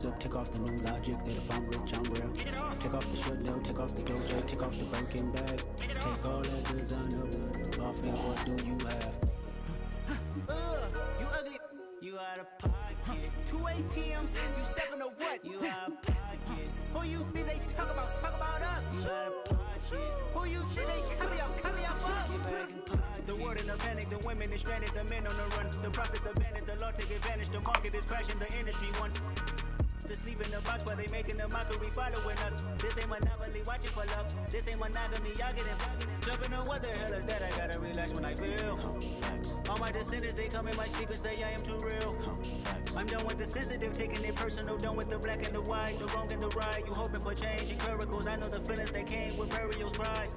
Take off the new logic that if I'm rich, I'm real. Take off the Chanel, take off the Doja, take off the Birkin bag. Take all that designer off and what do you have? You ugly, you out of pocket. 2 ATMs, you stepping to what? You out of pocket. Who you think they talk about us? You out of pocket. Who you think they carry out us? Get back in pocket. The world in a panic, the women is stranded, the men on the run. The profits abandoned, the law take advantage, the market is crashing, the industry wants to sleep in the box while they making a mockery following us. This ain't monopoly, watch it for love. This ain't monogamy, y'all get it. Jumping on what the hell is that? I gotta relax when I feel. All my descendants, they come in my sleep and say I am too real. I'm done with the sensitive, taking it personal. Done with the black and the white, the wrong and the right. You hoping for change and miracles. I know the feelings that came with burial cries.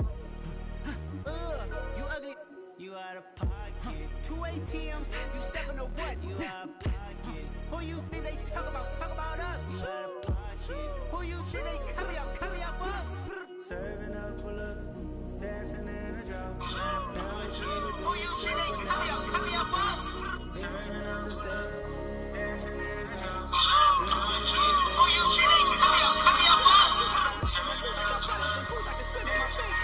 You ugly, you out of pocket. 2 ATMs, you stepping to what? You out of pocket. Who you think they talk about us? You out of pocket. Who you think they carry out for us? Serving up, pull up, dancing in a drop. Who you think they carry out for us? Dancing on the set, dancing in a drop. Who you think they carry out for us? I can spin on my feet.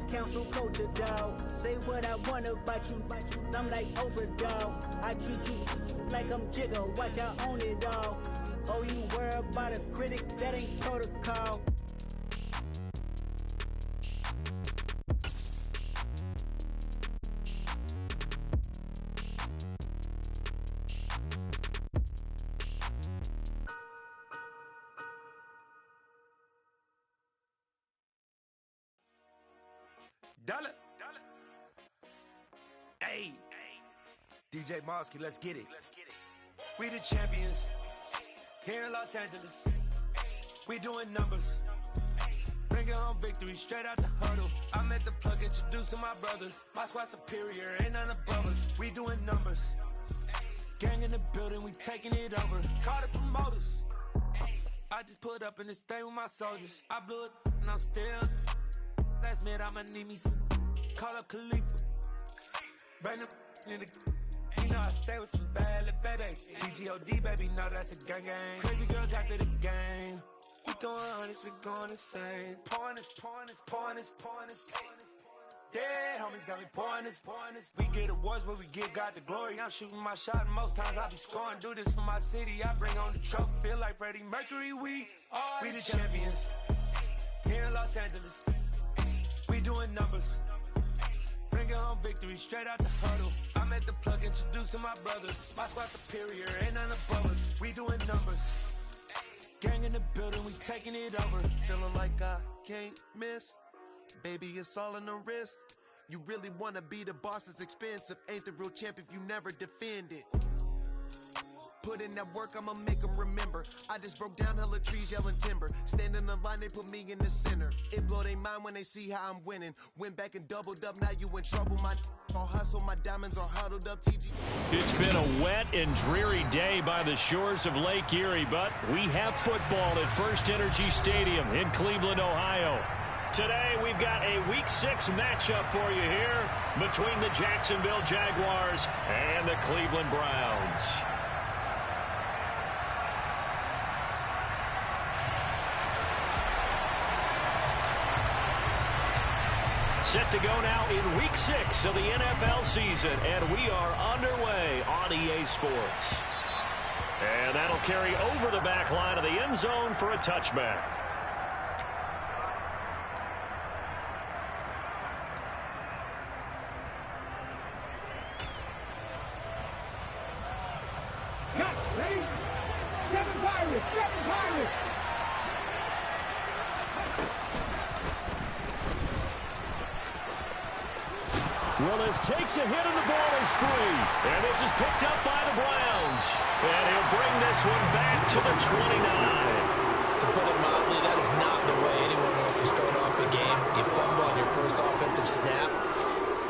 Council culture, dog. Say what I want about you. I'm like overdog. I treat you like I'm Jigga. Watch I own it all. Oh, you worry about a critic? That ain't protocol. Dollar. Hey, DJ Mosky, let's get it. We the champions here in Los Angeles. We doing numbers, bringing home victory straight out the huddle. I'm at the plug, introduced to my brothers. My squad superior, ain't none above us. We doing numbers, gang in the building, we taking it over. Call the promoters. I just put up in this thing with my soldiers. I blew it and I'm still. Last minute I'ma need me some. Call up Khalifa. Bring them in the. You know I stay with some bad little baby. TGOD baby, know that's a gang gang. Crazy girls after the game. We throwing hundreds, we going insane. Pouring this. Dead homies got me pouring this. We get awards, but we give God the glory. I'm shooting my shot, and most times I be scoring. Do this for my city, I bring on the trophy. Feel like Freddie Mercury, we the champions here in Los Angeles. We doing numbers, bringing home victory straight out the huddle. I'm at the plug, introduced to my brothers. My squad superior, ain't none above us. We doing numbers, gang in the building, we taking it over. Feeling like I can't miss, baby, it's all in the wrist. You really wanna be the boss, it's expensive. Ain't the real champ if you never defend it. Put in that work, I'ma make them remember. I just broke down hella trees, yelling timber. Stand in the line, they put me in the center. It blow their mind when they see how I'm winning. Went back and doubled up, now you in trouble. My all hustle, my diamonds are huddled up. TG. It's been a wet and dreary day by the shores of Lake Erie, but we have football at First Energy Stadium in Cleveland, Ohio. Today, we've got a Week 6 matchup for you here between the Jacksonville Jaguars and the Cleveland Browns. Set to go now in Week 6 of the NFL season, and we are underway on EA Sports. And that'll carry over the back line of the end zone for a touchback. Willis takes a hit and the ball is free. And this is picked up by the Browns. And he'll bring this one back to the 29. To put it mildly, that is not the way anyone wants to start off a game. You fumble on your first offensive snap.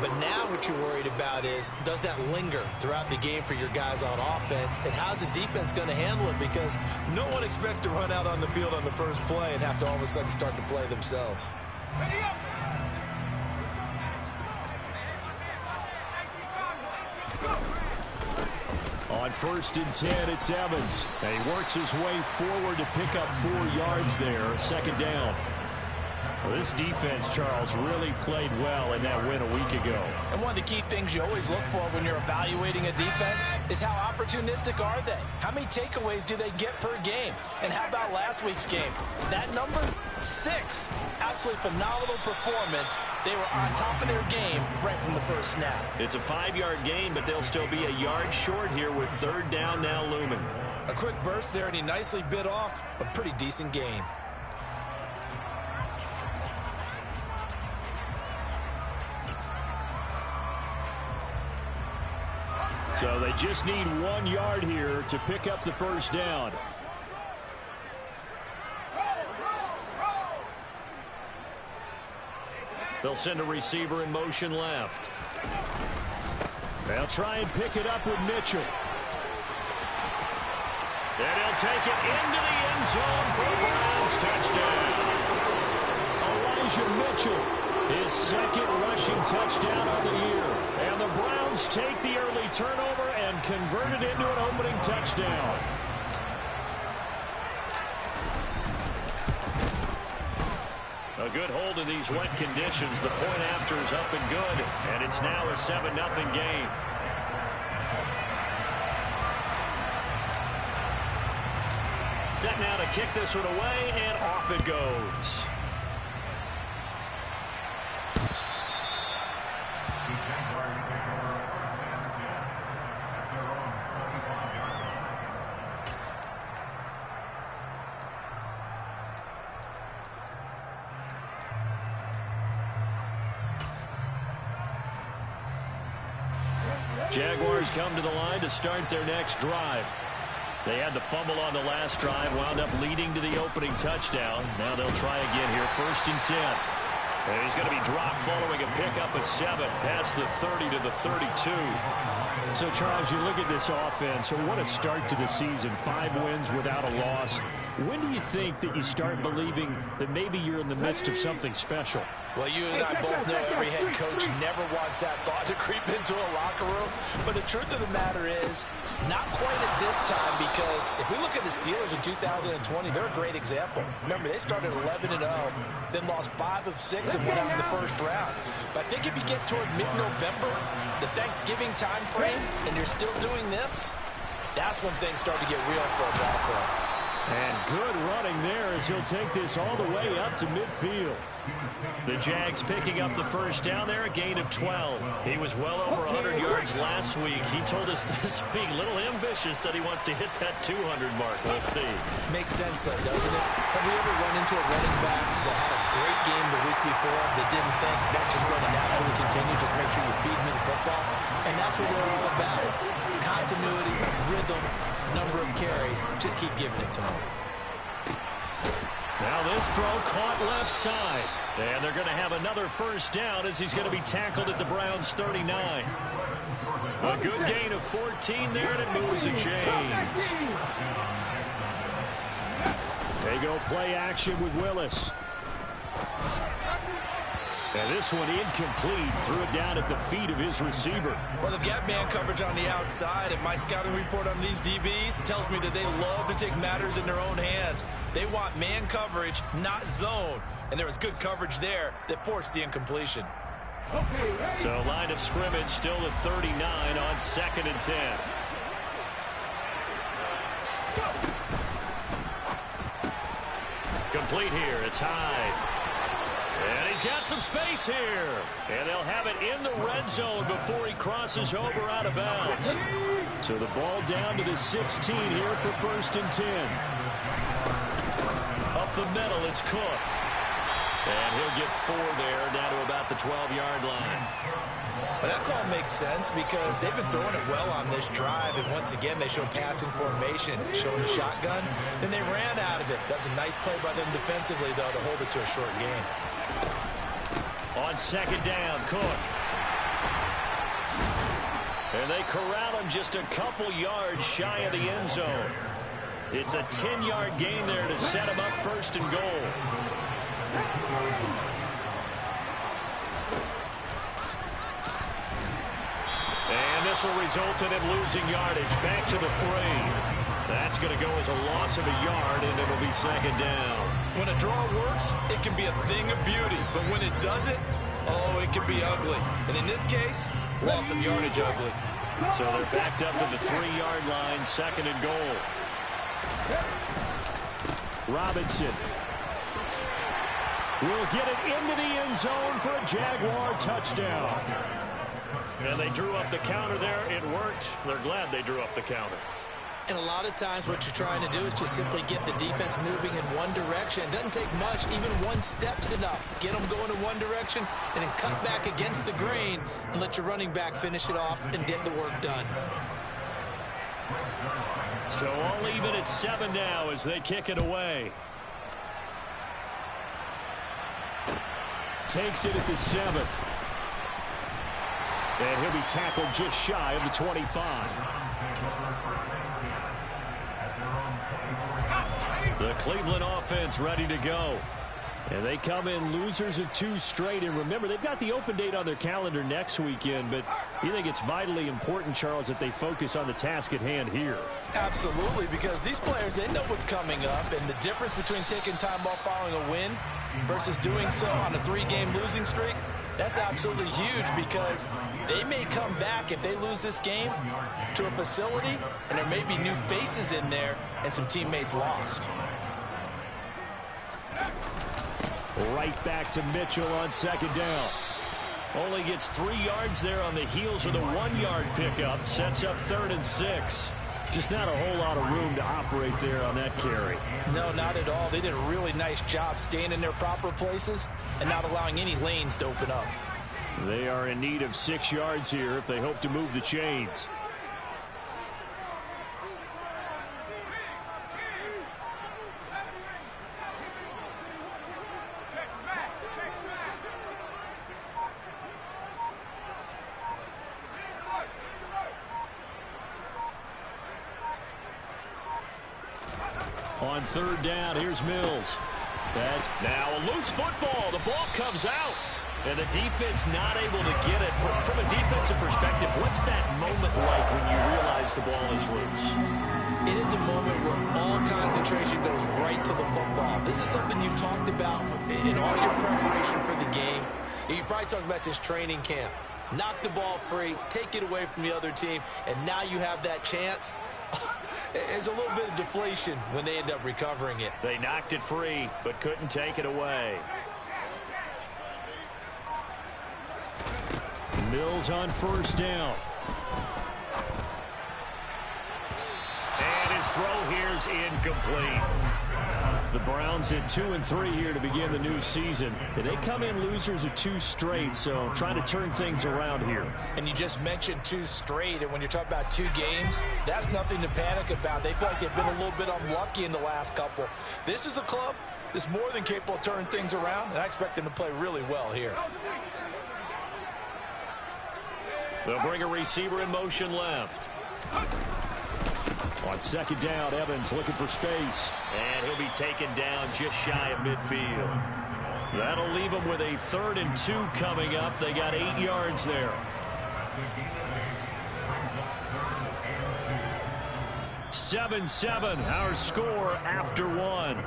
But now what you're worried about is, does that linger throughout the game for your guys on offense? And how's the defense going to handle it? Because no one expects to run out on the field on the first play and have to all of a sudden start to play themselves. On 1st and 10, it's Evans. And he works his way forward to pick up 4 yards there. 2nd down. Well, this defense, Charles, really played well in that win a week ago. And one of the key things you always look for when you're evaluating a defense is how opportunistic are they? How many takeaways do they get per game? And how about last week's game? That number, 6. Absolutely phenomenal performance. They were on top of their game right from the first snap. It's a 5-yard gain, but they'll still be a yard short here with 3rd down now looming. A quick burst there, and he nicely bit off a pretty decent gain. So they just need 1 yard here to pick up the 1st down. They'll send a receiver in motion left. They'll try and pick it up with Mitchell. And he'll take it into the end zone for a Browns touchdown. Elijah Mitchell, his 2nd rushing touchdown on the year. And the Browns take the early turnover and convert it into an opening touchdown. A good hold in these wet conditions. The point after is up and good, and it's now a 7-0 game. Set now to kick this one away, and off it goes. Jaguars come to the line to start their next drive. They had the fumble on the last drive, wound up leading to the opening touchdown. Now they'll try again here, 1st and 10. And he's going to be dropped following a pickup of 7 past the 30 to the 32. So, Charles, you look at this offense, what a start to the season. 5 wins without a loss. When do you think that you start believing that maybe you're in the midst of something special? Well, you and I both know every head coach never wants that thought to creep into a locker room. But the truth of the matter is, not quite at this time, because if we look at the Steelers in 2020, they're a great example. Remember, they started 11-0, then lost 5 of 6 and went out in the 1st round. But I think if you get toward mid-November, the Thanksgiving time frame, and you're still doing this, that's when things start to get real for a ball club. And good running there as he'll take this all the way up to midfield. The Jags picking up the 1st down there, a gain of 12. He was well over 100 yards last week. He told us this week, a little ambitious, said he wants to hit that 200 mark. We'll see. Makes sense, though, doesn't it? Have we ever run into a running back that had a great game the week before that didn't think that's just going to naturally continue? Just make sure you feed him the football. And that's what they're all about. Continuity, rhythm, number of carries. Just keep giving it to him. Now this throw caught left side. And they're going to have another 1st down as he's going to be tackled at the Browns' 39. A good gain of 14 there, and it moves the chains. They go play action with Willis. And this one incomplete. Threw it down at the feet of his receiver. Well, they've got man coverage on the outside, and my scouting report on these DBs tells me that they love to take matters in their own hands. They want man coverage, not zone. And there was good coverage there that forced the incompletion. So line of scrimmage still the 39 on 2nd and 10. Complete here. It's Hyde. And he's got some space here. And they'll have it in the red zone before he crosses over out of bounds. So the ball down to the 16 here for 1st and 10. Up the middle, it's Cook. And he'll get 4 there, down to about the 12-yard line. But that call makes sense because they've been throwing it well on this drive, and once again, they show passing formation, showing the shotgun. Then they ran out of it. That was a nice play by them defensively, though, to hold it to a short game. On second down, Cook. And they corral him just a couple yards shy of the end zone. It's a 10-yard gain there to set him up first and goal. And this will result in him losing yardage. Back to the 3. That's going to go as a loss of a yard, and it'll be second down. When a draw works, it can be a thing of beauty. But when it doesn't, oh, it can be ugly. And in this case, loss of yardage ugly. So they're backed up to the 3-yard line, second and goal. Robinson will get it into the end zone for a Jaguar touchdown. And they drew up the counter there. It worked. They're glad they drew up the counter. And a lot of times what you're trying to do is just simply get the defense moving in one direction. It doesn't take much. Even one step's enough. Get them going in one direction and then cut back against the grain and let your running back finish it off and get the work done. So all even at 7 now as they kick it away. Takes it at the 7. And he'll be tackled just shy of the 25. The Cleveland offense ready to go. And they come in losers of 2 straight. And remember, they've got the open date on their calendar next weekend. But you think it's vitally important, Charles, that they focus on the task at hand here? Absolutely, because these players, they know what's coming up. And the difference between taking time off following a win versus doing so on a 3-game losing streak, that's absolutely huge because they may come back if they lose this game to a facility and there may be new faces in there and some teammates lost. Right back to Mitchell on second down. Only gets 3 yards there on the heels of the 1-yard pickup. Sets up 3rd and 6. Just not a whole lot of room to operate there on that carry. No, not at all. They did a really nice job staying in their proper places and not allowing any lanes to open up. They are in need of 6 yards here if they hope to move the chains. On 3rd down, here's Mills. That's now a loose football. The ball comes out. And the defense not able to get it. From a defensive perspective, what's that moment like when you realize the ball is loose? It is a moment where all concentration goes right to the football. This is something you've talked about in all your preparation for the game. You probably talked about this training camp. Knock the ball free, take it away from the other team, and now you have that chance. There's a little bit of deflation when they end up recovering it. They knocked it free, but couldn't take it away. Mills on 1st down. And his throw here's incomplete. The Browns at 2-3 here to begin the new season. And they come in losers of 2 straight, so trying to turn things around here. And you just mentioned 2 straight, and when you're talking about 2 games, that's nothing to panic about. They feel like they've been a little bit unlucky in the last couple. This is a club that's more than capable of turning things around, and I expect them to play really well here. They'll bring a receiver in motion left. On 2nd down, Evans looking for space. And he'll be taken down just shy of midfield. That'll leave them with a 3rd and 2 coming up. They got 8 yards there. 7-7, our score after 1.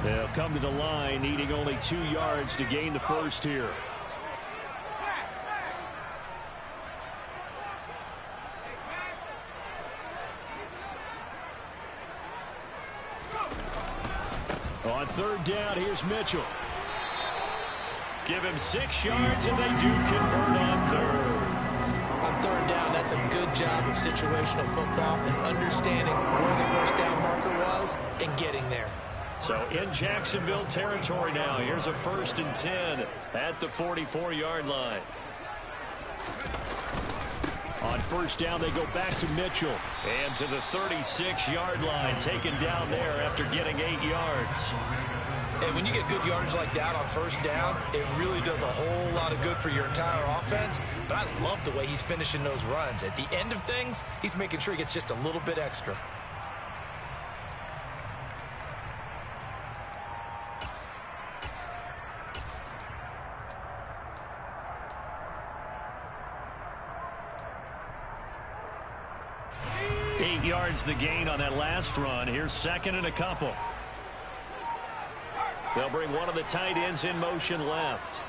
They'll come to the line, needing only 2 yards to gain the first here. On third down, here's Mitchell. Give him 6 yards, and they do convert on third. On third down, that's a good job of situational football and understanding where the first down marker was and getting there. So in Jacksonville territory now, here's a 1st and 10 at the 44-yard line. On first down, they go back to Mitchell. And to the 36-yard line, taken down there after getting 8 yards. And when you get good yardage like that on first down, it really does a whole lot of good for your entire offense. But I love the way he's finishing those runs. At the end of things, he's making sure he gets just a little bit extra. Eight yards the gain on that last run. Here's 2nd and a couple. They'll bring one of the tight ends in motion left.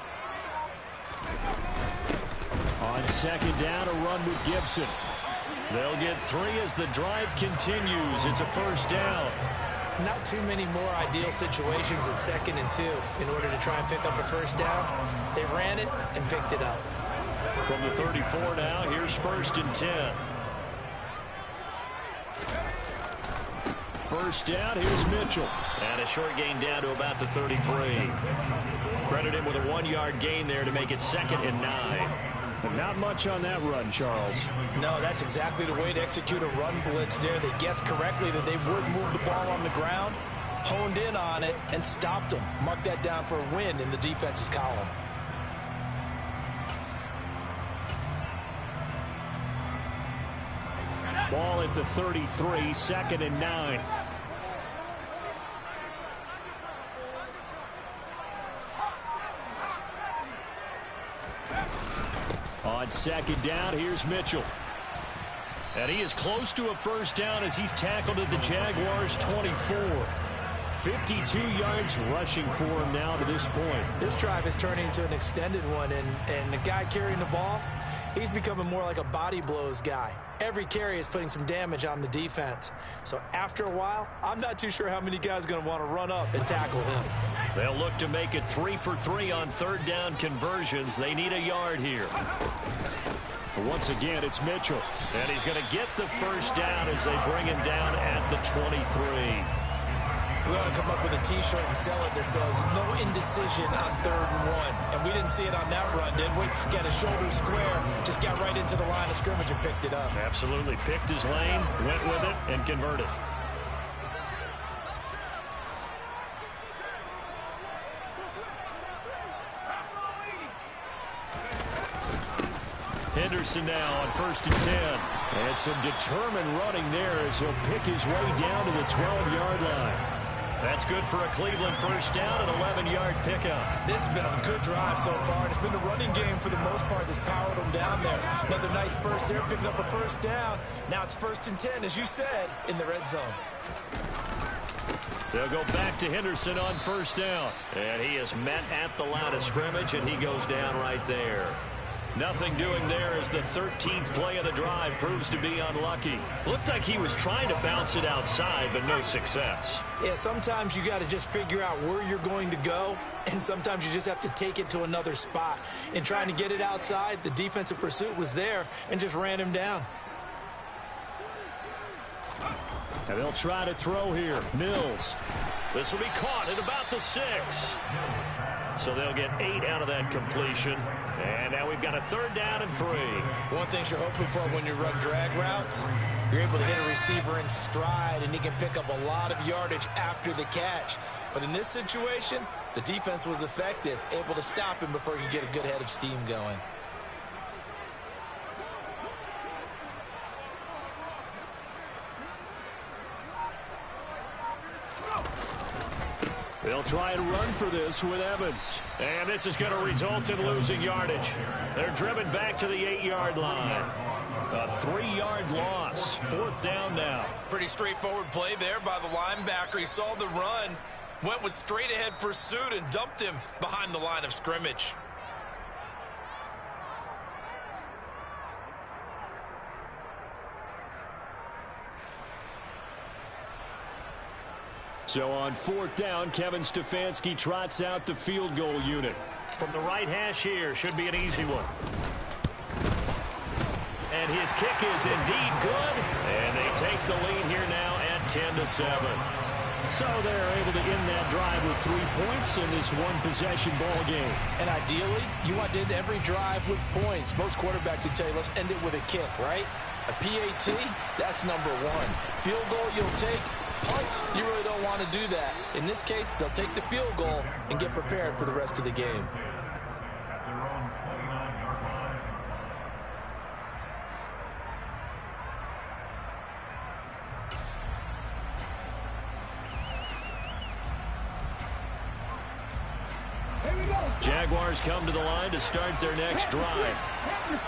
On 2nd down, a run with Gibson. They'll get 3 as the drive continues. It's a 1st down. Not too many more ideal situations at 2nd and 2 in order to try and pick up a 1st down. They ran it and picked it up. From the 34 now, here's 1st and 10. 1st down, here's Mitchell. And a short gain down to about the 33. Credit him with a 1-yard gain there to make it 2nd and 9. But not much on that run, Charles. No, that's exactly the way to execute a run blitz there. They guessed correctly that they would move the ball on the ground, honed in on it, and stopped them. Mark that down for a win in the defense's column. Ball at the 33, 2nd and 9. On 2nd down, here's Mitchell. And he is close to a 1st down as he's tackled at the Jaguars' 24. 52 yards rushing for him now to this point. This drive is turning into an extended one, and the guy carrying the ball, he's becoming more like a body blows guy. Every carry is putting some damage on the defense. So after a while, I'm not too sure how many guys are going to want to run up and tackle him. They'll look to make it 3 for 3 on 3rd down conversions. They need a yard here. But once again, it's Mitchell. And he's going to get the 1st down as they bring him down at the 23. We ought to come up with a T-shirt and sell it that says, no indecision on 3rd and 1. And we didn't see it on that run, did we? Got a shoulder square, just got right into the line of scrimmage and picked it up. Absolutely. Picked his lane, went with it, and converted. Henderson now on 1st and 10. And some determined running there as he'll pick his way down to the 12-yard line. That's good for a Cleveland 1st down, an 11-yard pickup. This has been a good drive so far. It's been the running game for the most part that's powered them down there. Another nice burst there, picking up a 1st down. Now it's 1st and 10, as you said, in the red zone. They'll go back to Henderson on 1st down. And he is met at the line of scrimmage, and he goes down right there. Nothing doing there as the 13th play of the drive proves to be unlucky. Looked like he was trying to bounce it outside, but no success. Yeah, sometimes you got to just figure out where you're going to go, and sometimes you just have to take it to another spot. In trying to get it outside, the defensive pursuit was there and just ran him down. And they'll try to throw here. Mills. This will be caught at about the 6. So they'll get 8 out of that completion. And now we've got a 3rd down and 3. One thing you're hoping for when you run drag routes, you're able to hit a receiver in stride, and he can pick up a lot of yardage after the catch. But in this situation, the defense was effective, able to stop him before he could get a good head of steam going. They'll try and run for this with Evans. And this is going to result in losing yardage. They're driven back to the 8-yard line. A 3-yard loss. 4th down now. Pretty straightforward play there by the linebacker. He saw the run, went with straight-ahead pursuit, and dumped him behind the line of scrimmage. So on 4th down, Kevin Stefanski trots out the field goal unit. From the right hash here, should be an easy one. And his kick is indeed good. And they take the lead here now at 10-7. So they're able to end that drive with 3 points in this one-possession ball game. And ideally, you want to end every drive with points. Most quarterbacks would tell you, let's end it with a kick, right? A PAT, that's number 1. Field goal you'll take. Punts, you really don't want to do that. In this case, they'll take the field goal and get prepared for the rest of the game. Jaguars come to the line to start their next drive.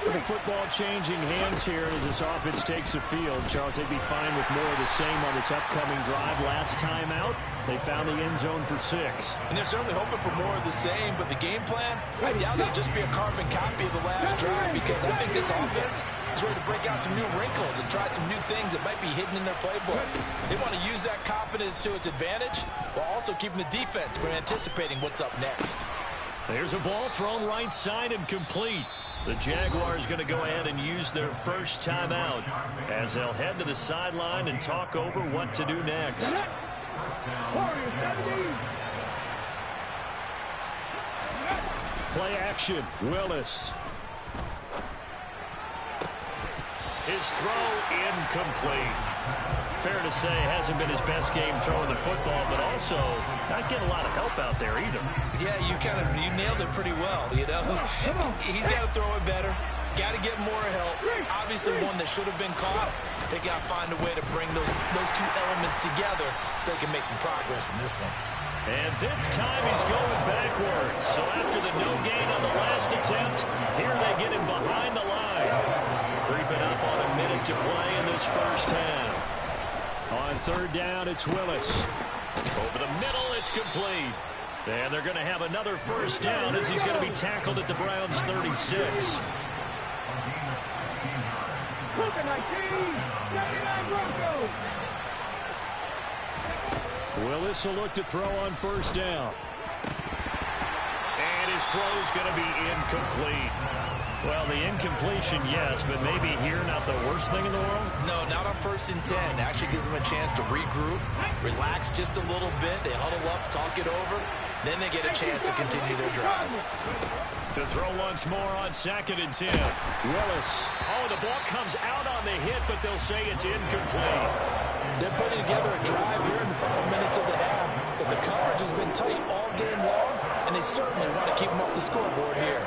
With the football changing hands here as this offense takes the field. Charles, they'd be fine with more of the same on this upcoming drive. Last time out, they found the end zone for 6. And they're certainly hoping for more of the same, but the game plan, I doubt it'll just be a carbon copy of the last drive, because I think this offense is ready to break out some new wrinkles and try some new things that might be hidden in their playbook. They want to use that confidence to its advantage while also keeping the defense from anticipating what's up next. There's a ball thrown right side and complete. The Jaguars going to go ahead and use their first timeout as they'll head to the sideline and talk over what to do next. Play action. Willis. His throw incomplete. Fair to say, hasn't been his best game throwing the football, but also not getting a lot of help out there either. Yeah, you nailed it pretty well, you know. He's got to throw it better. Got to get more help. Obviously one that should have been caught. They got to find a way to bring those two elements together so they can make some progress in this one. And this time he's going backwards. So after the no gain on the last attempt, here they get him behind the line. Creeping up on a minute to play in this first half. On 3rd down, it's Willis. Over the middle, it's complete. And they're going to have another first down as he's going to be tackled at the Browns' 36. Willis will look to throw on 1st down. And his throw's going to be incomplete. Well, the incompletion, yes, but maybe here not the worst thing in the world? No, not on 1st and 10. Actually gives them a chance to regroup, relax just a little bit. They huddle up, talk it over. Then they get a chance to continue their drive. To throw once more on 2nd and 10. Willis. Oh, the ball comes out on the hit, but they'll say it's incomplete. They're putting together a drive here in the final minutes of the half, but the coverage has been tight all game long, and they certainly want to keep them off the scoreboard here.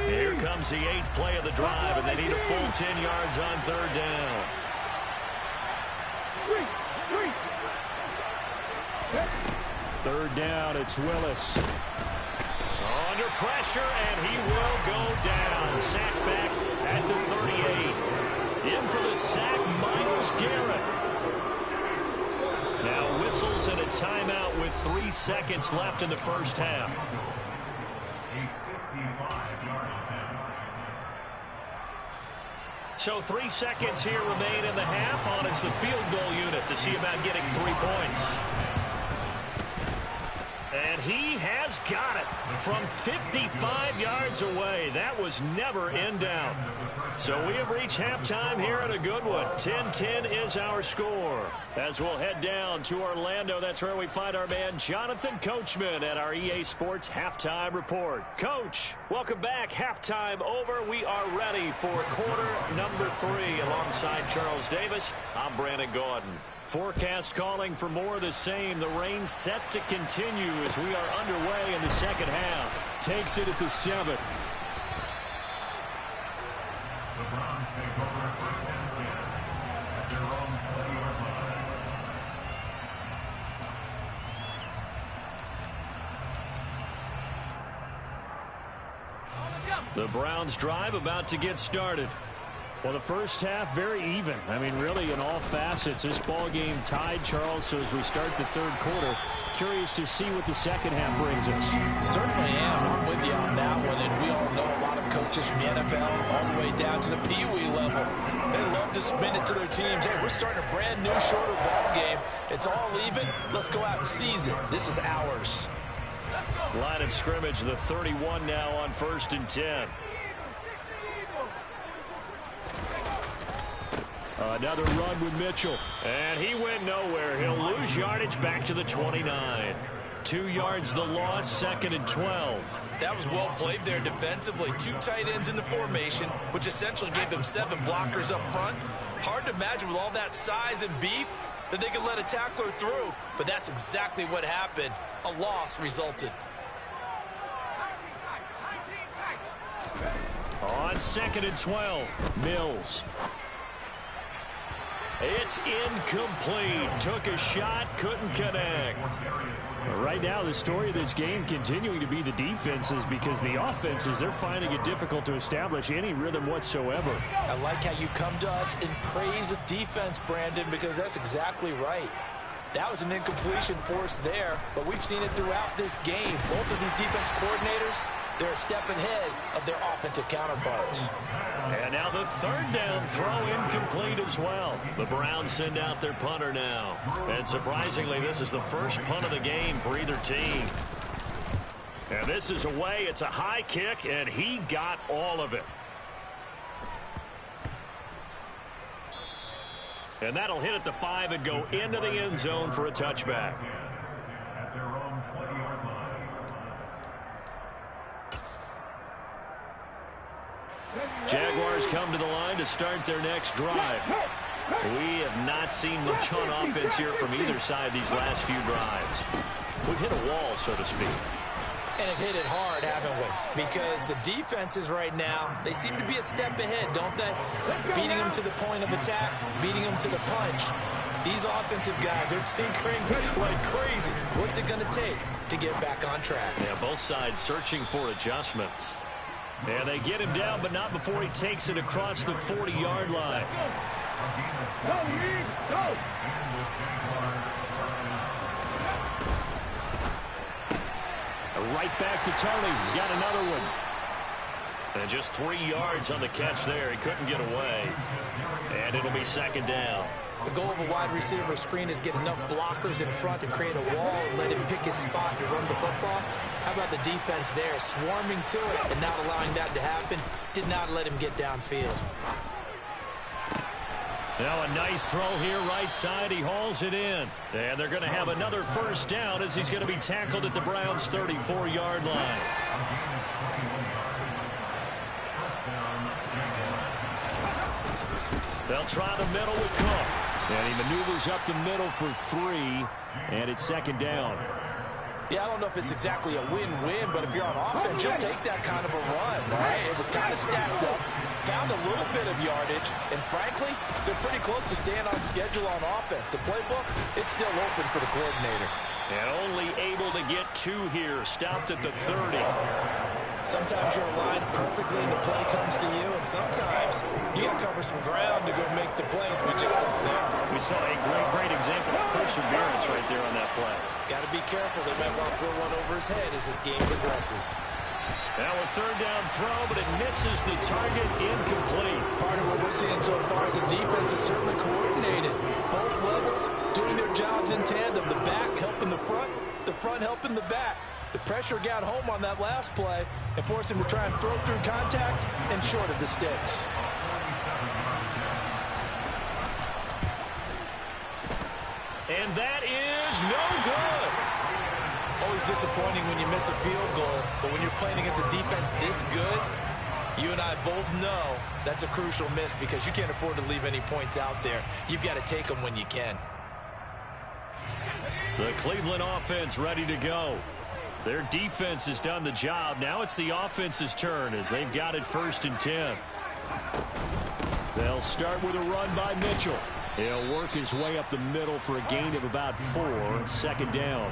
Here comes the 8th play of the drive, and they need a full 10 yards on 3rd down. Third down, it's Willis. Under pressure, and he will go down. Sack back at the 38. In for the sack, Myles Garrett. Now whistles and a timeout with 3 seconds left in the first half. So 3 seconds here remain in the half. On it's the field goal unit to see about getting 3 points. And he has got it from 55 yards away. That was never in doubt. So we have reached halftime here at a good one. 10-10 is our score. As we'll head down to Orlando, that's where we find our man Jonathan Coachman at our EA Sports Halftime Report. Coach, welcome back. Halftime over. We are ready for quarter number 3 alongside Charles Davis. I'm Brandon Gordon. Forecast calling for more of the same. The rain set to continue as we are underway in the second half. Takes it at the 7. The Browns drive about to get started. Well, the first half, very even. I mean, really, in all facets, this ball game tied, Charles. So as we start the third quarter, curious to see what the second half brings us. Certainly am. I'm with you on that one. And we all know a lot of coaches from the NFL all the way down to the Pee Wee level. They love to spin it to their teams. Hey, we're starting a brand new, shorter ball game. It's all even. Let's go out and seize it. This is ours. Line of scrimmage, the 31 now on 1st and 10. Another run with Mitchell. And he went nowhere. He'll lose yardage back to the 29. 2 yards the loss, 2nd and 12. That was well played there defensively. 2 tight ends in the formation, which essentially gave them 7 blockers up front. Hard to imagine with all that size and beef that they could let a tackler through. But that's exactly what happened. A loss resulted. On 2nd and 12, Mills. It's incomplete. Took a shot, couldn't connect. Right now, the story of this game continuing to be the defenses, because the offenses, they're finding it difficult to establish any rhythm whatsoever. I like how you come to us in praise of defense, Brandon, because that's exactly right. That was an incompletion forced there, but we've seen it throughout this game. Both of these defense coordinators, they're a step ahead of their offensive counterparts. And now the 3rd down throw incomplete as well. The Browns send out their punter now. And surprisingly, this is the first punt of the game for either team. And this is away. It's a high kick, and he got all of it. And that'll hit at the 5 and go into the end zone for a touchback. Jaguars come to the line to start their next drive. We have not seen much on offense here from either side these last few drives. We've hit a wall, so to speak. And have hit it hard, haven't we? Because the defenses right now, they seem to be a step ahead, don't they? Beating them to the point of attack, beating them to the punch. These offensive guys are tinkering like crazy. What's it going to take to get back on track? Yeah, both sides searching for adjustments. And they get him down, but not before he takes it across the 40-yard line. Right back to Tony. He's got another one. And just 3 yards on the catch there. He couldn't get away. And it'll be 2nd down. The goal of a wide receiver screen is get enough blockers in front to create a wall and let him pick his spot to run the football. How about the defense there, swarming to it and not allowing that to happen? Did not let him get downfield. Now a nice throw here right side. He hauls it in. And they're going to have another 1st down as he's going to be tackled at the Browns' 34-yard line. They'll try the middle with Cook. And he maneuvers up the middle for 3. And it's 2nd down. Yeah, I don't know if it's exactly a win-win, but if you're on offense, you'll take that kind of a run, right? It was kind of stacked up, found a little bit of yardage, and frankly, they're pretty close to staying on schedule on offense. The playbook is still open for the coordinator. And only able to get 2 here, stopped at the 30. Sometimes you're aligned perfectly and the play comes to you, and sometimes you got to cover some ground to go make the plays. We just saw there. We saw a great example of perseverance right there on that play. Got to be careful. They might want to throw one over his head as this game progresses. Now a 3rd down throw, but it misses the target, incomplete. Part of what we're seeing so far is the defense is certainly coordinated. Both levels doing their jobs in tandem. The back helping the front helping the back. The pressure got home on that last play and forced him to try and throw through contact and short of the sticks. And that is no good. Always disappointing when you miss a field goal, but when you're playing against a defense this good, you and I both know that's a crucial miss because you can't afford to leave any points out there. You've got to take them when you can. The Cleveland offense ready to go. Their defense has done the job. Now it's the offense's turn as they've got it 1st and 10. They'll start with a run by Mitchell. He'll work his way up the middle for a gain of about 4. 2nd down.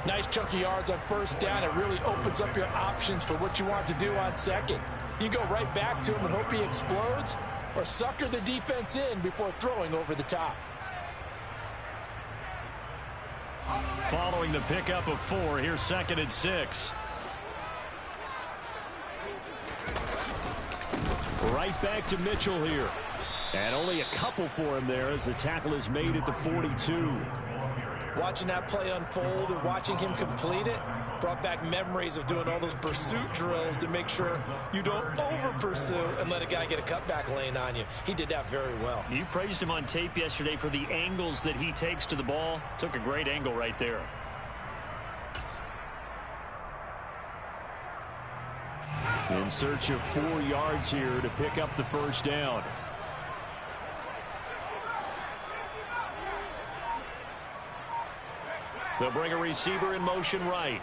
Nice chunky yards on 1st down. It really opens up your options for what you want to do on 2nd. You go right back to him and hope he explodes, or sucker the defense in before throwing over the top. Following the pickup of 4, here's 2nd and 6. Right back to Mitchell here. And only a couple for him there as the tackle is made at the 42. Watching that play unfold and watching him complete it brought back memories of doing all those pursuit drills to make sure you don't over-pursue and let a guy get a cutback lane on you. He did that very well. You praised him on tape yesterday for the angles that he takes to the ball. Took a great angle right there. In search of 4 yards here to pick up the first down. They'll bring a receiver in motion right.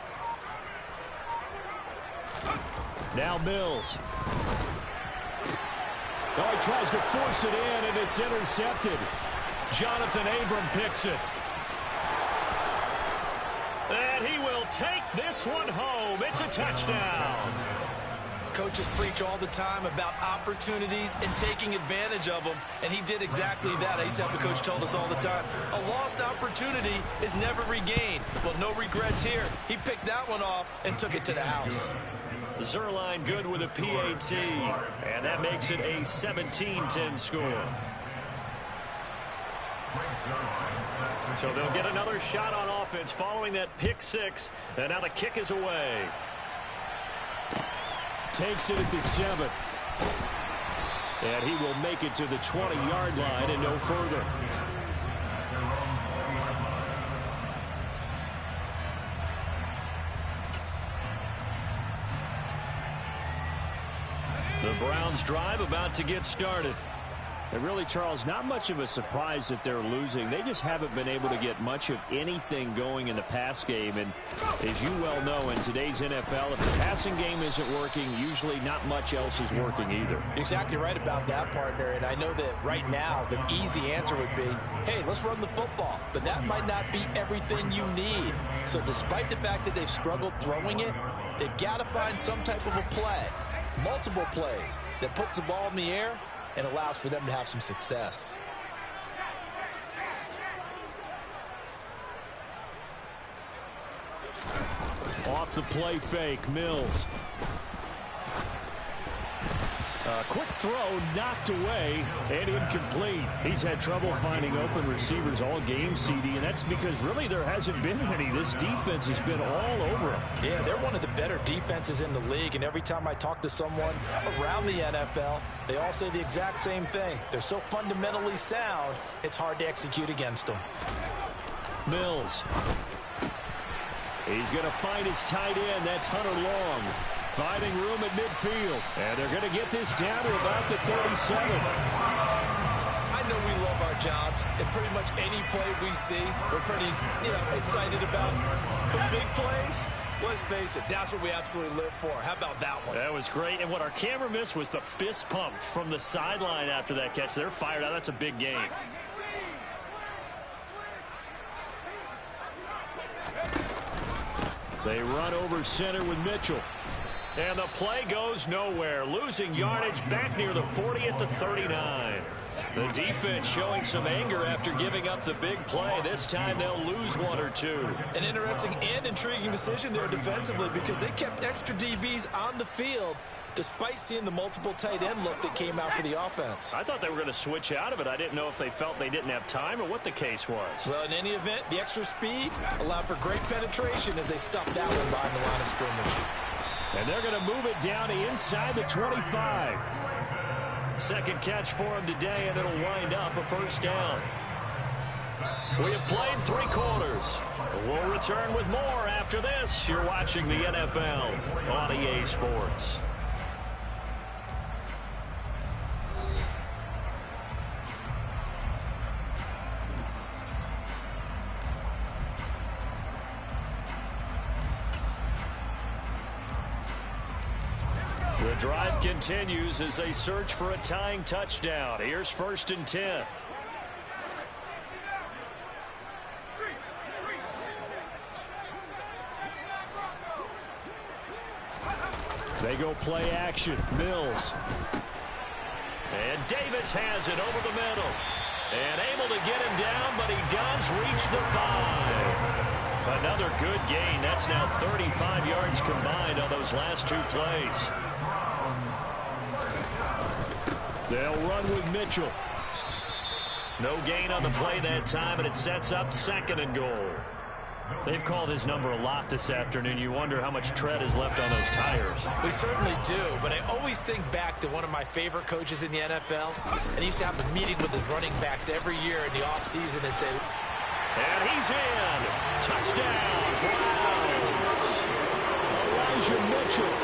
Now Mills. Oh, he tries to force it in, and it's intercepted. Jonathan Abram picks it. And he will take this one home. It's a touchdown. Coaches preach all the time about opportunities and taking advantage of them, and he did exactly that. I used to have the coach told us all the time, a lost opportunity is never regained. Well, no regrets here. He picked that one off and took it to the house. Zerline good with a PAT, and that makes it a 17-10 score. So they'll get another shot on offense following that pick 6, and now the kick is away. Takes it at the 7. And he will make it to the 20-yard line and no further. The Browns drive about to get started. And really, Charles, not much of a surprise that they're losing. They just haven't been able to get much of anything going in the pass game. And as you well know, in today's NFL, if the passing game isn't working, usually not much else is working either. Exactly right about that, partner. And I know that right now the easy answer would be, hey, let's run the football. But that might not be everything you need. So despite the fact that they've struggled throwing it, they've got to find some type of a play, multiple plays, that puts the ball in the air and allows for them to have some success. Off the play fake, Mills. Quick throw knocked away and incomplete. He's had trouble finding open receivers all game, CD, and that's because really there hasn't been many. This defense has been all over them. Yeah, they're one of the better defenses in the league, and every time I talk to someone around the NFL, they all say the exact same thing. They're so fundamentally sound, it's hard to execute against them. Mills. He's going to find his tight end. That's Hunter Long. Finding room at midfield. And they're going to get this down to about the 37. I know we love our jobs, and pretty much any play we see, we're pretty, excited about. The big plays, let's face it, that's what we absolutely live for. How about that one? That was great. And what our camera missed was the fist pump from the sideline after that catch. They're fired out. That's a big game. They run over center with Mitchell. And the play goes nowhere. Losing yardage back near the 40 at the 39. The defense showing some anger after giving up the big play. This time they'll lose 1 or 2. An interesting and intriguing decision there defensively because they kept extra DBs on the field despite seeing the multiple tight end look that came out for the offense. I thought they were going to switch out of it. I didn't know if they felt they didn't have time or what the case was. Well, in any event, the extra speed allowed for great penetration as they stuffed that one behind the line of scrimmage. And they're going to move it down to inside the 25. Second catch for him today, and it'll wind up a first down. We have played 3 quarters. We'll return with more after this. You're watching the NFL on EA Sports. The drive continues as they search for a tying touchdown. Here's 1st and 10. They go play action. Mills. And Davis has it over the middle. And able to get him down, but he does reach the 5. Another good gain. That's now 35 yards combined on those last 2 plays. They'll run with Mitchell. No gain on the play that time, and it sets up 2nd and goal. They've called his number a lot this afternoon. You wonder how much tread is left on those tires. We certainly do, but I always think back to one of my favorite coaches in the NFL, and he used to have a meeting with his running backs every year in the offseason and say, and he's in. Touchdown, Browns. Elijah Mitchell,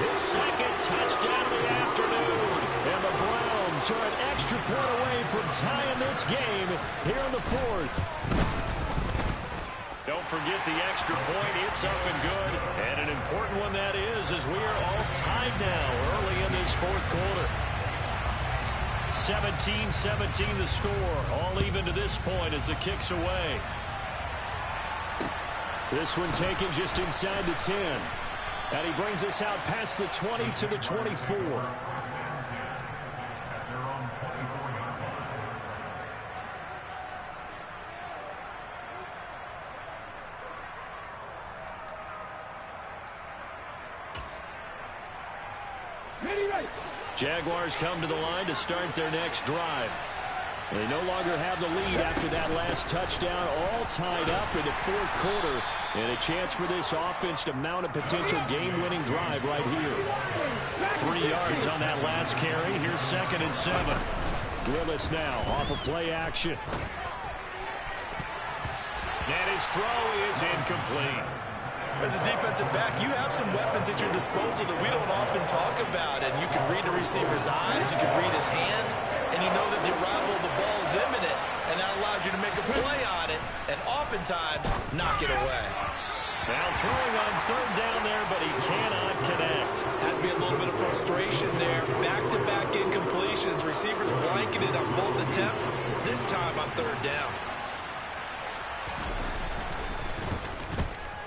his 2nd touchdown of the afternoon. And the Browns are an extra point away from tying this game here in the 4th. Don't forget the extra point. It's up and good. And an important one that is, as we are all tied now early in this 4th quarter. 17-17 the score. All even to this point as the kick's away. This one taken just inside the 10. And he brings us out past the 20 to the 24. Jaguars come to the line to start their next drive. They no longer have the lead after that last touchdown, all tied up in the 4th quarter, and a chance for this offense to mount a potential game-winning drive right here. 3 yards on that last carry. Here's 2nd and 7. Willis now off of play action. And his throw is incomplete. as a defensive back, you have some weapons at your disposal that we don't often talk about. And you can read the receiver's eyes, you can read his hands, and you know that the arrival of the ball is imminent, and that allows you to make a play on it and oftentimes knock it away. Now throwing on third down there, but he cannot connect. Has to be a little bit of frustration there. Back-to-back incompletions. Receivers blanketed on both attempts, this time on third down.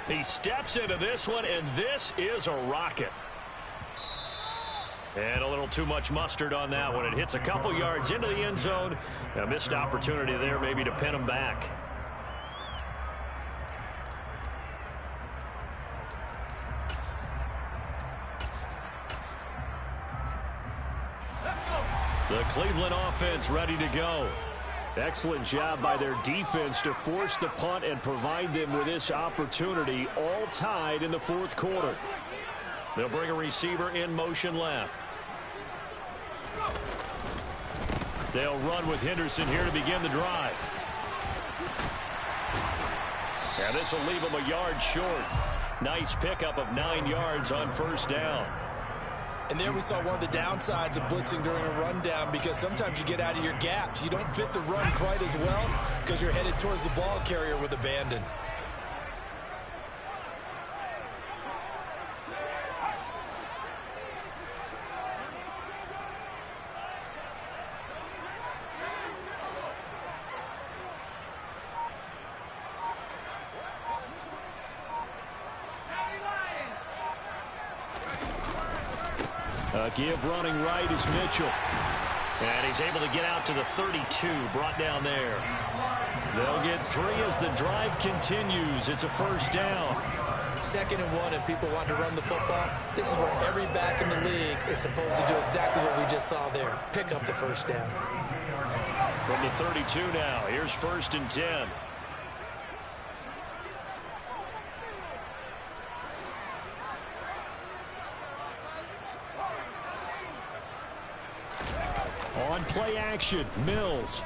He steps into this one, and this is a rocket. And a little too much mustard on that one. It hits a couple yards into the end zone. A missed opportunity there maybe to pin him back. The Cleveland offense ready to go. Excellent job by their defense to force the punt and provide them with this opportunity, all tied in the fourth quarter. They'll bring a receiver in motion left. They'll run with Henderson here to begin the drive. And this will leave them a yard short. Nice pickup of 9 yards on first down. And there we saw one of the downsides of blitzing during a rundown, because sometimes you get out of your gaps. You don't fit the run quite as well because you're headed towards the ball carrier with abandon. Give running right is Mitchell. And he's able to get out to the 32, brought down there. They'll get 3 as the drive continues. It's a first down. 2nd and 1, and people want to run the football. This is where every back in the league is supposed to do exactly what we just saw there. Pick up the first down. From the 32 now, here's 1st and 10. On play action, Mills.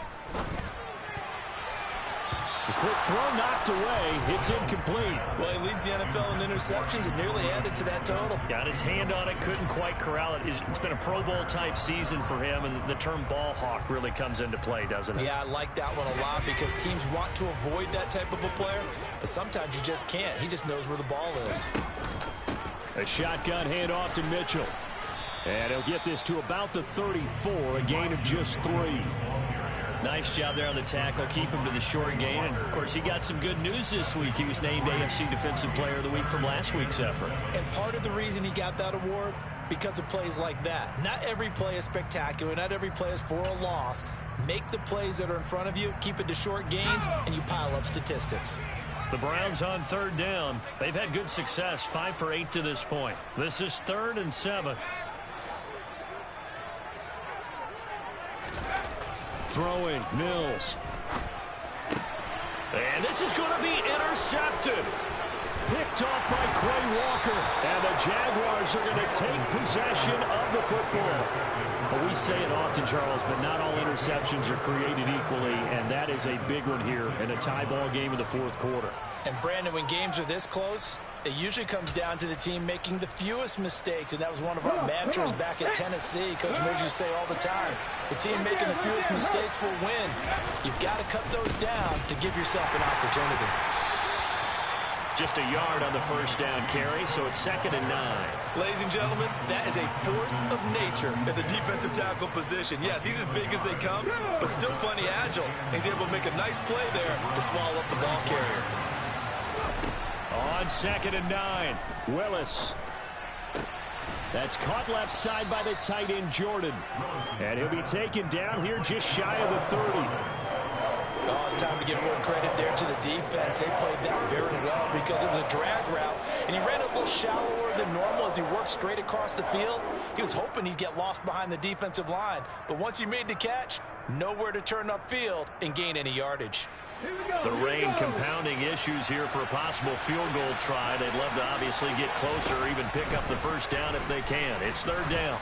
The quick throw knocked away. It's incomplete. Well, he leads the NFL in interceptions and nearly added to that total. Got his hand on it, couldn't quite corral it. It's been a Pro Bowl type season for him, and the term ball hawk really comes into play, doesn't it? Yeah, I like that one a lot because teams want to avoid that type of a player, but sometimes you just can't. He just knows where the ball is. A shotgun handoff to Mitchell. And he'll get this to about the 34, a gain of just 3. Nice job there on the tackle. Keep him to the short gain. And, of course, he got some good news this week. He was named AFC Defensive Player of the Week from last week's effort. And part of the reason he got that award, because of plays like that. Not every play is spectacular. Not every play is for a loss. Make the plays that are in front of you, keep it to short gains, and you pile up statistics. The Browns on third down. They've had good success, 5 for 8 to this point. This is 3rd and 7. Throwing, Mills. And this is going to be intercepted. Picked off by Quay Walker. And the Jaguars are going to take possession of the football. Well, we say it often, Charles, but not all interceptions are created equally, and that is a big one here in a tie ball game in the 4th quarter. And, Brandon, when games are this close, it usually comes down to the team making the fewest mistakes, and that was one of our mantras back at Tennessee. Coach Mills used to say all the time, the team making the fewest mistakes will win. You've got to cut those down to give yourself an opportunity. Just a yard on the first down carry, so it's 2nd and 9. Ladies and gentlemen, that is a force of nature at the defensive tackle position. Yes, he's as big as they come, but still plenty agile. He's able to make a nice play there to swallow up the ball carrier. On 2nd and 9, Willis. That's caught left side by the tight end, Jordan. And he'll be taken down here just shy of the 30. Oh, it's time to give more credit there to the defense. They played that very well because it was a drag route, and he ran a little shallower than normal as he worked straight across the field. He was hoping he'd get lost behind the defensive line, but once he made the catch, nowhere to turn upfield and gain any yardage. The rain compounding issues here for a possible field goal try. They'd love to obviously get closer or even pick up the first down if they can. It's 3rd down.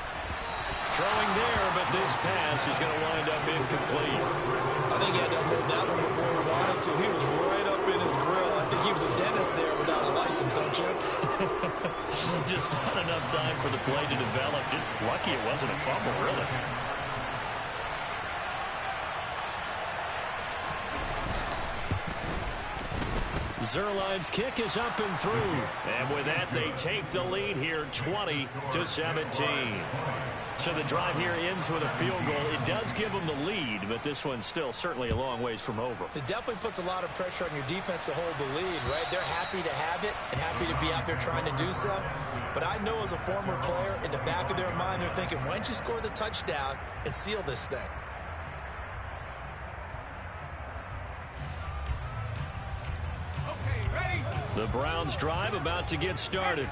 Throwing there, but this pass is going to wind up incomplete. I think he had to unload that one before he wanted to. He was right up in his grill. I think he was a dentist there without a license, don't you? Just not enough time for the play to develop. Just lucky it wasn't a fumble, really. Zuerlein's kick is up and through. And with that, they take the lead here, 20-17. So the drive here ends with a field goal. It does give them the lead, but this one's still certainly a long ways from over. It definitely puts a lot of pressure on your defense to hold the lead, right? They're happy to have it and happy to be out there trying to do so. But I know as a former player, in the back of their mind, they're thinking, why don't you score the touchdown and seal this thing? The Browns drive about to get started.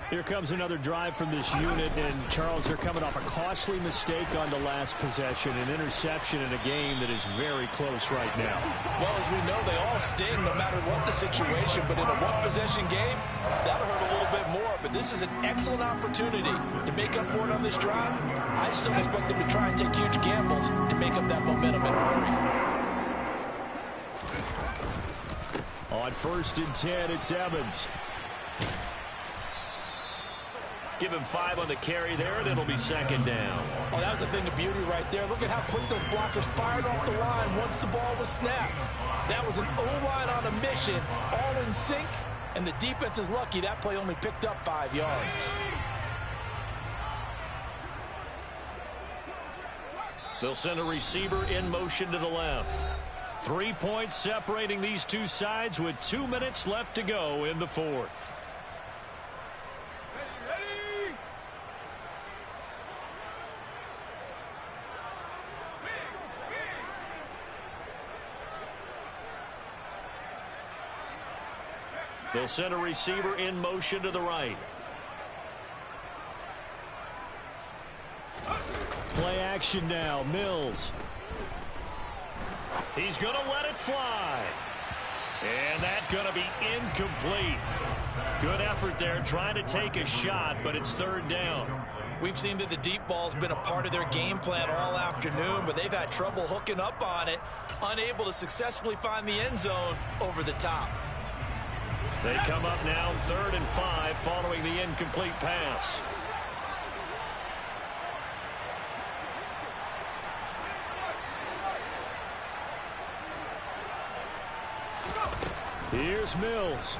Here comes another drive from this unit, and Charles, they're coming off a costly mistake on the last possession, an interception in a game that is very close right now. Well, as we know, they all sting no matter what the situation, but in a one-possession game, that'll hurt a little bit more, but this is an excellent opportunity to make up for it on this drive. I just don't expect them to try and take huge gambles to make up that momentum in a hurry. On 1st and 10, it's Evans. Give him 5 on the carry there, and it'll be 2nd down. Oh, that was a thing of beauty right there. Look at how quick those blockers fired off the line once the ball was snapped. That was an O-line on a mission, all in sync, and the defense is lucky that play only picked up 5 yards. They'll send a receiver in motion to the left. 3 points separating these two sides with 2 minutes left to go in the 4th. They'll send a receiver in motion to the right. Play action now, Mills. He's going to let it fly. And that's going to be incomplete. Good effort there, trying to take a shot, but it's 3rd down. We've seen that the deep ball's been a part of their game plan all afternoon, but they've had trouble hooking up on it, unable to successfully find the end zone over the top. They come up now 3rd and 5 following the incomplete pass. Here's Mills.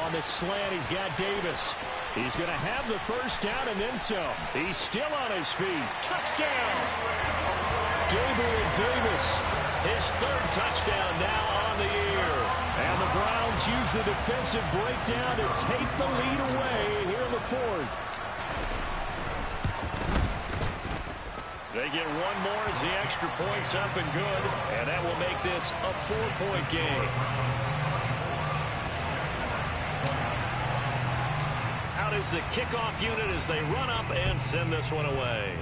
On the slant, he's got Davis. He's going to have the first down and then some. He's still on his feet. Touchdown! Gabriel Davis, his third touchdown now on the year. And the Browns use the defensive breakdown to take the lead away here in the fourth. They get one more as the extra point's up and good, and that will make this a 4-point game. Out is the kickoff unit as they run up and send this one away.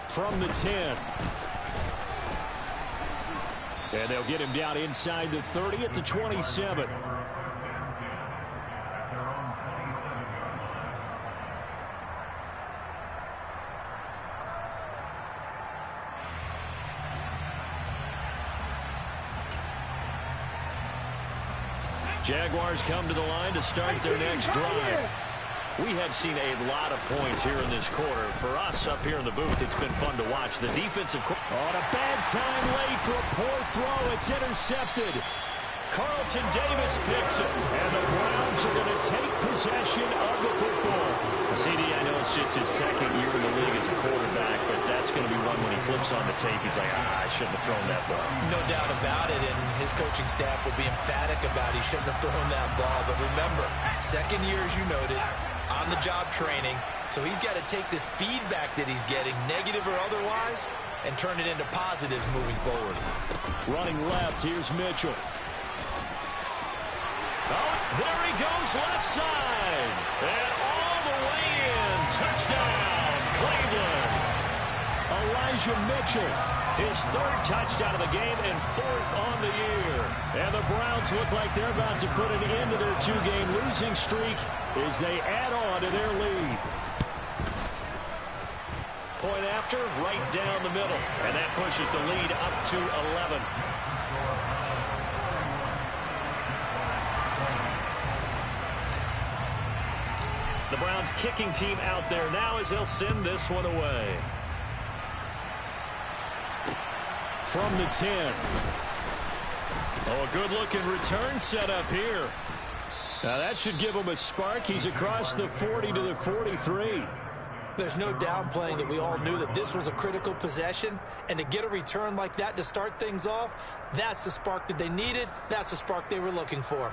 From the 10. And they'll get him down inside the 30 at the 27. Jaguars come to the line to start their next drive. We have seen a lot of points here in this quarter. For us up here in the booth, it's been fun to watch. The defensive... On a bad time late for a poor throw. It's intercepted. Carlton Davis picks it. And the Browns are going to take possession of the football. CD, I know it's just his second year in the league as a quarterback, but that's going to be one when he flips on the tape. He's like, I shouldn't have thrown that ball. No doubt about it, and his coaching staff will be emphatic about he shouldn't have thrown that ball. But remember, second year, as you noted, on-the-job training, so he's got to take this feedback that he's getting, negative or otherwise, and turn it into positives moving forward. Running left, here's Mitchell. Oh, there he goes left side. And all the way in. Touchdown, Cleveland. Elijah Mitchell, his third touchdown of the game and fourth on the year. And the Browns look like they're about to put an end to their two-game losing streak as they add on to their lead. Point after, right down the middle. And that pushes the lead up to 11. The Browns kicking team out there now as they'll send this one away. From the 10. Oh, a good-looking return set up here. Now that should give him a spark. He's across the 40 to the 43. There's no downplaying that we all knew that this was a critical possession, and to get a return like that to start things off, that's the spark that they needed. That's the spark they were looking for.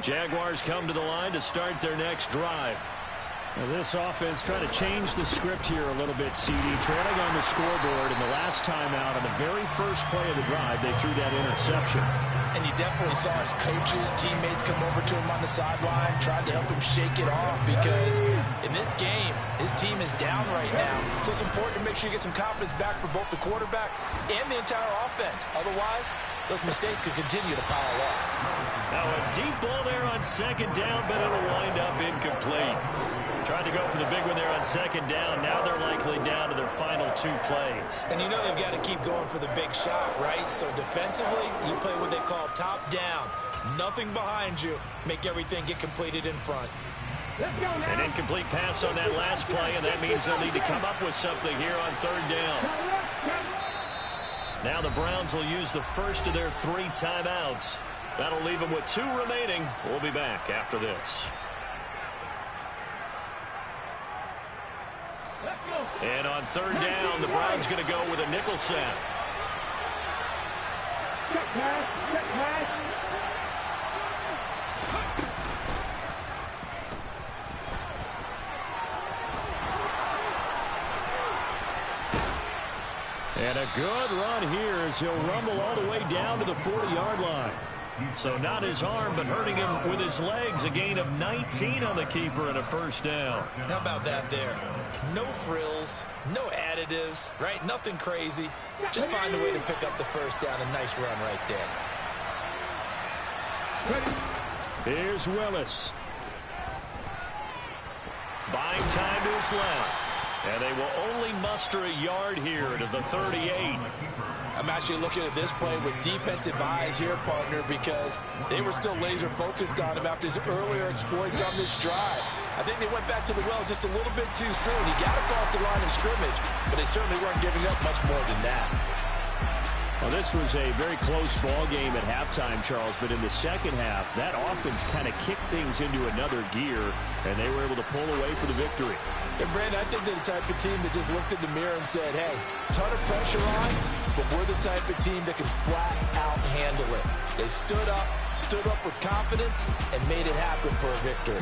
Jaguars come to the line to start their next drive. Now this offense trying to change the script here a little bit, CD. Trailing on the scoreboard, and the last time out on the very first play of the drive, they threw that interception. And you definitely saw his coaches, teammates come over to him on the sideline, tried to help him shake it off, because in this game, his team is down right now. So it's important to make sure you get some confidence back for both the quarterback and the entire offense. Otherwise, those mistakes could continue to pile up. Now a deep ball there on second down, but it'll wind up incomplete. Tried to go for the big one there on second down. Now they're likely down to their final two plays. And you know they've got to keep going for the big shot, right? So defensively, you play what they call top down. Nothing behind you. Make everything get completed in front. An incomplete pass on that last play, and that means they'll need to come up with something here on third down. Now the Browns will use the first of their 3 timeouts. That'll leave them with 2 remaining. We'll be back after this. And on third down, the Browns going to go with a nickel set. And a good run here as he'll rumble all the way down to the 40-yard line. So not his arm, but hurting him with his legs. A gain of 19 on the keeper and a first down. How about that there? No frills, no additives, right? Nothing crazy. Just find a way to pick up the first down. A nice run right there. Here's Willis. Buying time to his left. And they will only muster a yard here to the 38. I'm actually looking at this play with defensive eyes here, partner, because they were still laser focused on him after his earlier exploits on this drive. I think they went back to the well just a little bit too soon. He got across the line of scrimmage, but they certainly weren't giving up much more than that. Well, this was a very close ball game at halftime, Charles, but in the second half, that offense kind of kicked things into another gear, and they were able to pull away for the victory. And, Brandon, I think they're the type of team that just looked in the mirror and said, hey, ton of pressure on, but we're the type of team that can flat out handle it. They stood up with confidence, and made it happen for a victory.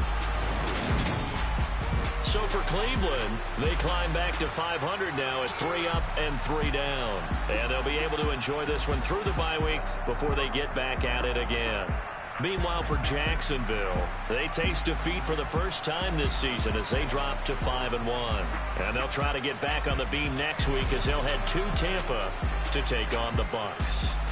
So for Cleveland, they climb back to 500 now at 3 up and 3 down. And they'll be able to enjoy this one through the bye week before they get back at it again. Meanwhile, for Jacksonville, they taste defeat for the first time this season as they drop to 5-1. And they'll try to get back on the beam next week as they'll head to Tampa to take on the Bucs.